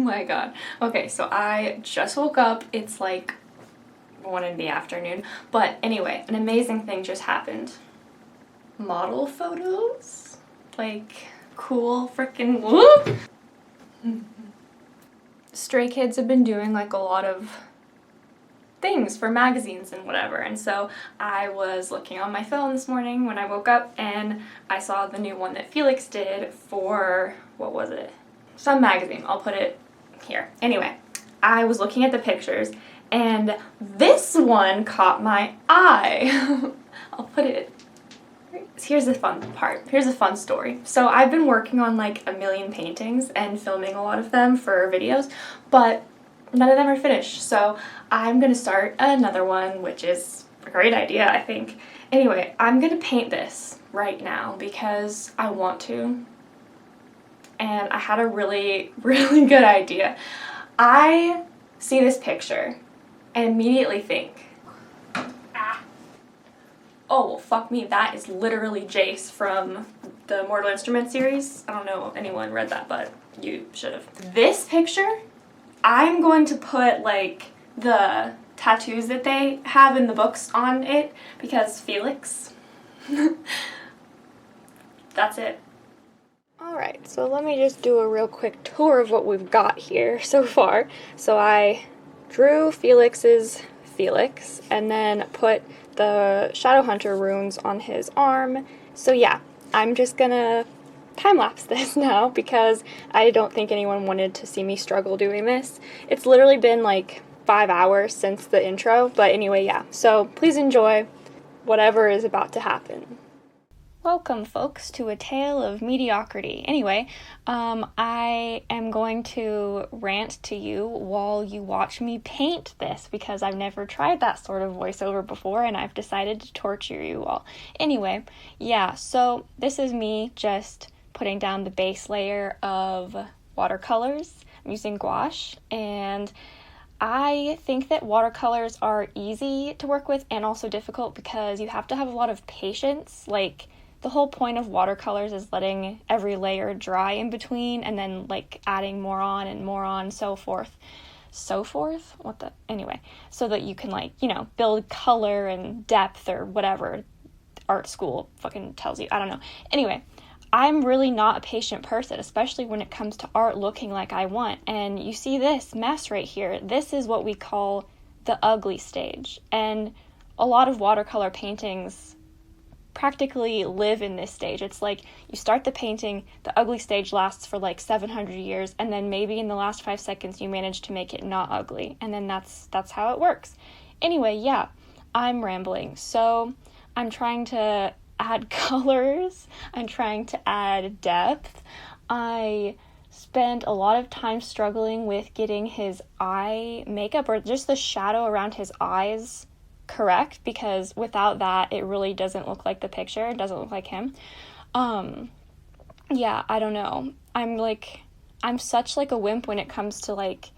my god. Okay, so I just woke up. It's like 1 in the afternoon. But anyway, an amazing thing just happened. Model photos? Like, cool freaking whoop! Stray Kids have been doing like a lot of things for magazines and whatever, and so I was looking on my phone this morning when I woke up and I saw the new one that Felix did for, what was it? Some magazine. I'll put it here. Anyway, I was looking at the pictures and this one caught my eye. I'll put it. Here's the fun part. Here's a fun story. So I've been working on like a million paintings and filming a lot of them for videos, but none of them are finished. So I'm gonna start another one, which is a great idea, I think. Anyway, I'm gonna paint this right now because I want to. And I had a really, really good idea. I see this picture and immediately think, oh, well, fuck me, that is literally Jace from the Mortal Instruments series. I don't know if anyone read that, but you should have. This picture, I'm going to put, like, the tattoos that they have in the books on it, because Felix. That's it. Alright, so let me just do a real quick tour of what we've got here so far. So I drew Felix's Felix, and then put the Shadowhunter runes on his arm. So yeah, I'm just gonna time-lapse this now because I don't think anyone wanted to see me struggle doing this. It's literally been like 5 hours since the intro, but anyway, yeah. So please enjoy whatever is about to happen. Welcome, folks, to a tale of mediocrity. Anyway, I am going to rant to you while you watch me paint this because I've never tried that sort of voiceover before and I've decided to torture you all. Anyway, yeah, so this is me just putting down the base layer of watercolors. I'm using gouache, and I think that watercolors are easy to work with and also difficult because you have to have a lot of patience. Like, the whole point of watercolors is letting every layer dry in between and then like adding more on, so forth. So forth? What the? Anyway, so that you can like, you know, build color and depth or whatever art school fucking tells you. I don't know. Anyway, I'm really not a patient person, especially when it comes to art looking like I want. And you see this mess right here. This is what we call the ugly stage. And a lot of watercolor paintings practically live in this stage. It's like you start the painting, the ugly stage lasts for like 700 years, and then maybe in the last 5 seconds you manage to make it not ugly, and then that's how it works. Anyway, yeah, I'm rambling. So I'm trying to add colors, I'm trying to add depth. I spent a lot of time struggling with getting his eye makeup, or just the shadow around his eyes, correct, because without that it really doesn't look like the picture. It doesn't look like him. Yeah, I don't know. I'm such like a wimp when it comes to like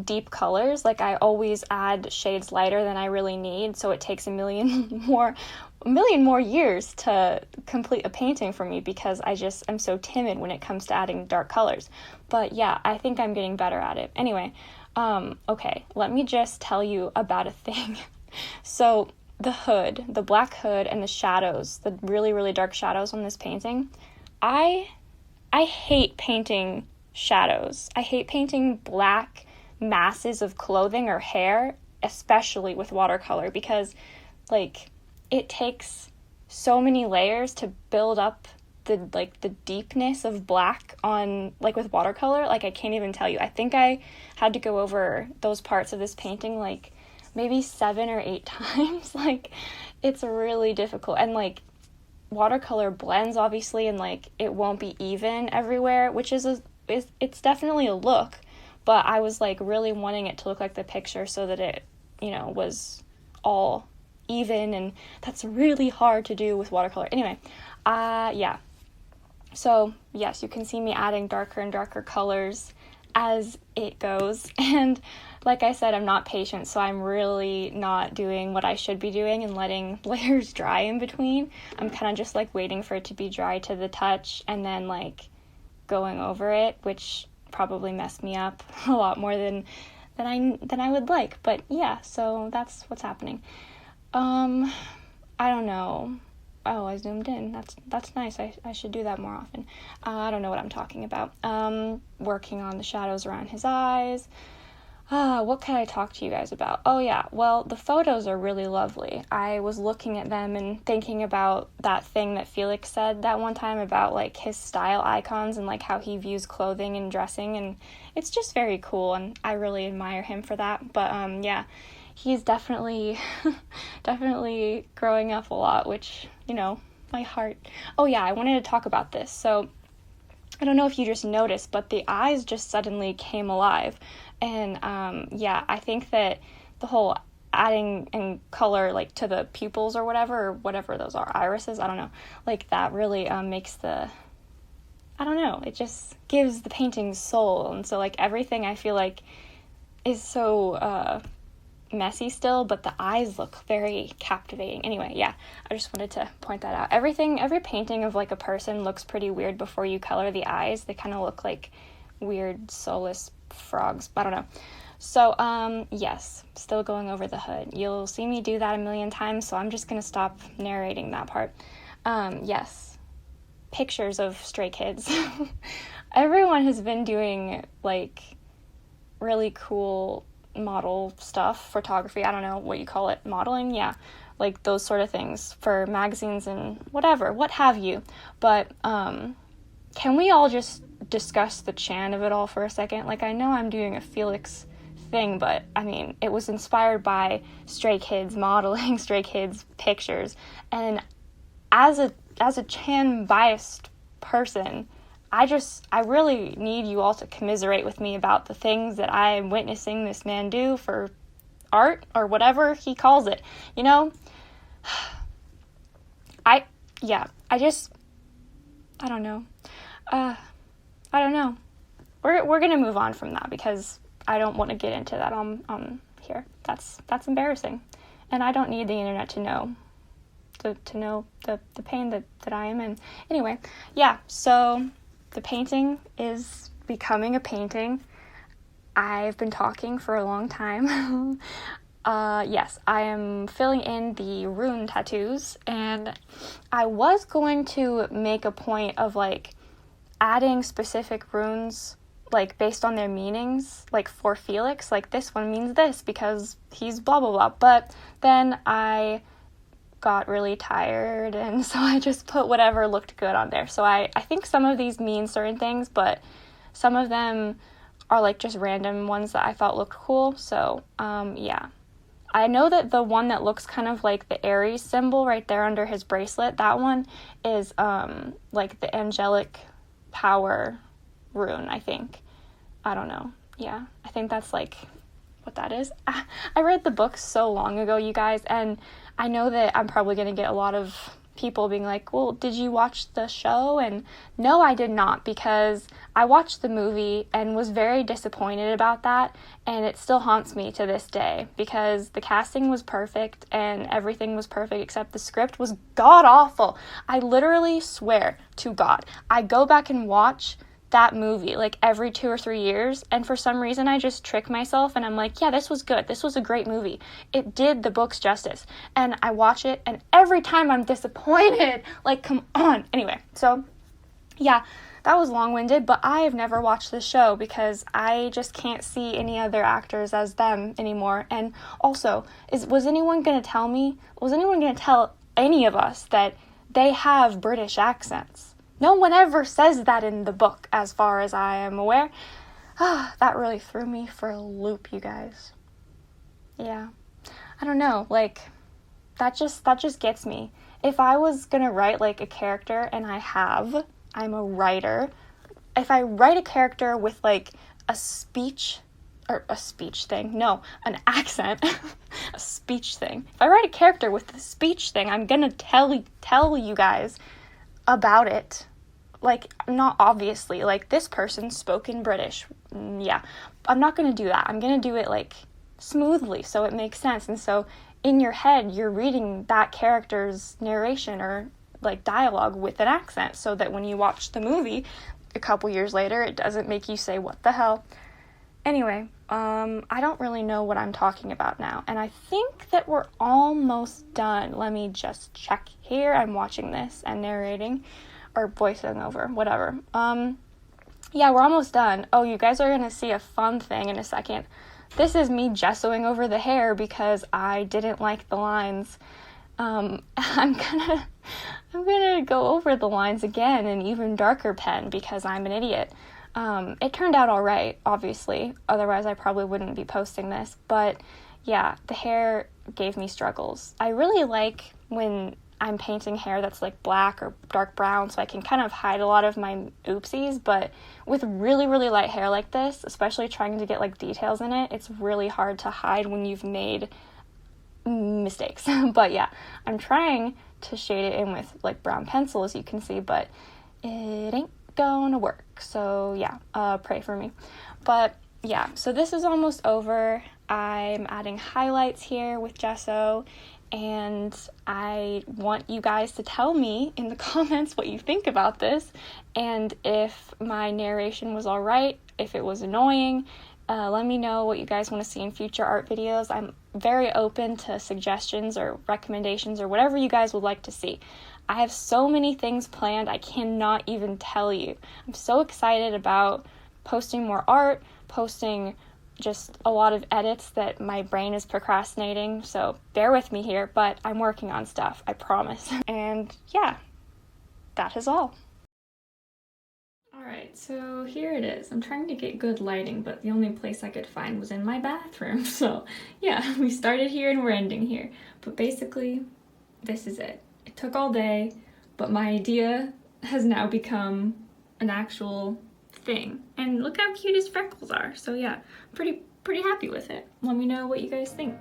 deep colors. Like, I always add shades lighter than I really need, so it takes a million more years to complete a painting for me because I'm so timid when it comes to adding dark colors. But yeah, I think I'm getting better at it. Anyway, okay, let me just tell you about a thing. So the hood, the black hood, and the shadows, the really, really dark shadows on this painting, I hate painting shadows. I hate painting black masses of clothing or hair, especially with watercolor, because like it takes so many layers to build up the deepness of black on, like, with watercolor. Like, I can't even tell you. I think I had to go over those parts of this painting like maybe 7 or 8 times. Like, it's really difficult. And like, watercolor blends obviously, and like it won't be even everywhere, which it's definitely a look, but I was like really wanting it to look like the picture so that it, you know, was all even, and that's really hard to do with watercolor. Anyway, yeah. So yes, you can see me adding darker and darker colors as it goes, and like I said, I'm not patient, so I'm really not doing what I should be doing and letting layers dry in between. I'm kind of just like waiting for it to be dry to the touch and then like going over it, which probably mess me up a lot more than I would like. But yeah, so that's what's happening. I don't know. Oh, I zoomed in. That's nice. I should do that more often. I don't know what I'm talking about. Working on the shadows around his eyes. What can I talk to you guys about? Oh yeah, well, the photos are really lovely. I was looking at them and thinking about that thing that Felix said that one time about, like, his style icons and, like, how he views clothing and dressing, and it's just very cool, and I really admire him for that. But, yeah, he's definitely growing up a lot, which, my heart. Oh yeah, I wanted to talk about this. So, I don't know if you just noticed, but the eyes just suddenly came alive. And, yeah, I think that the whole adding in color, like, to the pupils or whatever those are, irises, I don't know, like, that really makes I don't know, it just gives the painting soul. And so, like, everything I feel like is so messy still, but the eyes look very captivating. Anyway, yeah, I just wanted to point that out. Every painting of, like, a person looks pretty weird before you color the eyes. They kind of look like weird soulless frogs. I don't know. So, yes, still going over the hood. You'll see me do that a million times, so I'm just gonna stop narrating that part. Yes, pictures of stray kids. Everyone has been doing, like, really cool model stuff, photography, I don't know what you call it, modeling, yeah, like those sort of things for magazines and whatever, what have you. But, can we all just discuss the Chan of it all for a second? Like, I know I'm doing a Felix thing, but I mean, it was inspired by stray kids modeling, stray kids pictures, and as a Chan biased person, I really need you all to commiserate with me about the things that I am witnessing this man do for art, or whatever he calls it, I don't know. I don't know. We're gonna move on from that because I don't want to get into that on here. That's embarrassing, and I don't need the internet to know the pain that I am in. Anyway, yeah. So the painting is becoming a painting. I've been talking for a long time. Yes, I am filling in the rune tattoos, and I was going to make a point of, like, adding specific runes, like, based on their meanings, like, for Felix, like, this one means this because he's blah blah blah, but then I got really tired, and so I just put whatever looked good on there. So I think some of these mean certain things, but some of them are, like, just random ones that I thought looked cool. So yeah, I know that the one that looks kind of like the Aries symbol right there under his bracelet, that one is like the angelic power rune, I think. I don't know. Yeah, I think that's, like, what that is. I read the book so long ago, you guys, and I know that I'm probably going to get a lot of people being like, well, did you watch the show? And no, I did not, because I watched the movie and was very disappointed about that, and it still haunts me to this day because the casting was perfect and everything was perfect except the script was god-awful. I literally swear to God, I go back and watch that movie like every 2 or 3 years, and for some reason I just trick myself and I'm like, yeah, this was good, this was a great movie, it did the books justice, and I watch it and every time I'm disappointed, like, come on. Anyway, so yeah, that was long-winded, but I have never watched the show because I just can't see any other actors as them anymore. And also, was anyone going to tell any of us that they have British accents? No one ever says that in the book, as far as I am aware. That really threw me for a loop, you guys. Yeah. I don't know, like, that just gets me. If I was gonna write, like, a character, and I'm a writer, if I write a character with, like, an accent, a speech thing. If I write a character with a speech thing, I'm gonna tell you guys about it. Like, not obviously, like, this person spoke in British. Yeah, I'm not gonna do that. I'm gonna do it, like, smoothly so it makes sense. And so in your head, you're reading that character's narration or, like, dialogue with an accent so that when you watch the movie, a couple years later, it doesn't make you say, what the hell? Anyway, I don't really know what I'm talking about now, and I think that we're almost done. Let me just check here. I'm watching this and narrating, or voicing over, whatever. Yeah, we're almost done. Oh, you guys are gonna see a fun thing in a second. This is me gessoing over the hair because I didn't like the lines. I'm gonna go over the lines again in even darker pen because I'm an idiot. It turned out all right, obviously. Otherwise, I probably wouldn't be posting this. But yeah, the hair gave me struggles. I really like when I'm painting hair that's like black or dark brown, so I can kind of hide a lot of my oopsies. But with really, really light hair like this, especially trying to get like details in it, it's really hard to hide when you've made mistakes. But yeah, I'm trying to shade it in with like brown pencil, as you can see, but it ain't gonna work. So yeah, pray for me. But yeah, so this is almost over. I'm adding highlights here with gesso, and I want you guys to tell me in the comments what you think about this, and if my narration was all right, if it was annoying. Let me know what you guys want to see in future art videos. I'm very open to suggestions or recommendations or whatever you guys would like to see. I have so many things planned, I cannot even tell you. I'm so excited about posting more art, posting just a lot of edits that my brain is procrastinating, so bear with me here, but I'm working on stuff, I promise. And yeah, that is all. Alright, so here it is. I'm trying to get good lighting, but the only place I could find was in my bathroom. So yeah, we started here and we're ending here. But basically, this is it. It took all day, but my idea has now become an actual thing. And look how cute his freckles are. So yeah, pretty happy with it. Let me know what you guys think.